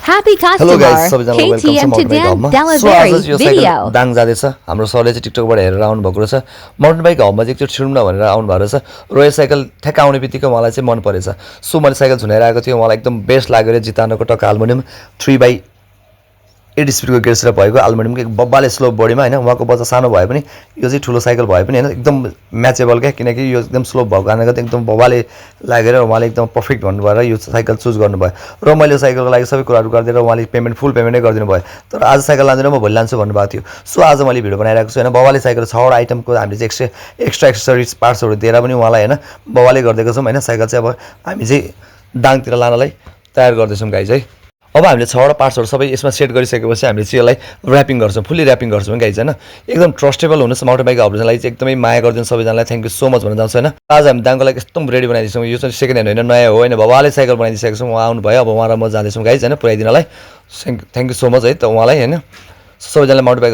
Happy hello guys customer. सबैजनालाई welcome छ KTM to mountain bike Dan हबमा Della so आज Berry यो video. Cycle Dang जाँदैछ हाम्रो सरले चाहिँ टिकटकबाट हेरेर आउनु भएको रहेछ माउन्टेन बाइक हबमा चाहिँ एकचोटि छिर्नु न भनेर आउनु भएको रहेछ र यो साइकल ठ्याक्क आउने बित्तिकै मलाई चाहिँ मन परेछ सो मैले साइकल झुनाएर आएको थियो मलाई एकदम बेस्ट लाग्यो जितानोको टक्क एल्युमिनियम 3/8 स्पिडको गेयर्सतिर भएको एल्युमिनियमको बब्बाले स्लोप बडीमा हैन उहाँको बच्चा सानो भए पनि यो चाहिँ ठुलो साइकल भए पनि हैन एकदम म्याचेबल क्या किनकि यो एकदम स्लोप भएको कारणले गर्दा एकदम बब्बाले लागेर उहाँले एकदम पर्फेक्ट भन्नुभयो र यो साइकल चुज गर्नुभयो र मैले यो साइकलको लागि सबै कुराहरू गरिदिएर उहाँले फुल पेमेन्टै गरिदिनु भयो तर आज साइकल लाँदैन म भोलि लान्छु भन्नुभएको थियो सो आज मैले भिडियो बनाइरहेको छु हैन बब्बाले साइकल 6वटा आइटमको हामीले चाहिँ एक्स्ट्रा एक्सेसरिज पार्ट्सहरू दिएर पनि उहाँलाई हैन बब्बाले गरिदिएको छौँ हैन साइकल चाहिँ अब हामी चाहिँ दाङतिर लानलाई तयार गर्दैछौँ गाइज है अब हामीले 6वटा पार्ट्सहरू सबै यसमा सेट गरिसकेपछि हामीले चाहिँ यसलाई ऱ्यापिङ गर्छौँ फुल्ली ऱ्यापिङ गर्छौँ गाइज हैन एकदम ट्रस्टेबल हुनुहोस् माउन्टेन बाइक हबलाई चाहिँ एकदमै माया गरिदिनु सबैजनालाई थ्याङ्क यू सो मच भन्न चाहन्छु हैन आज हामी दाङको लागि एकदम रेडी बनाइदिन्छौँ यो चाहिँ सेकेन्ड ह्यान्ड होइन नयाँ हो हैन बब्बाले साइकल बनाइदिइसकेको छौँ उहाँ आउनु भयो अब उहाँ र म जाँदैछौँ गाइज हैन पुऱ्याइदिनलाई थ्याङ्क यू सो मच है त उहाँलाई हैन सबैजनालाई माउन्टेन बाइक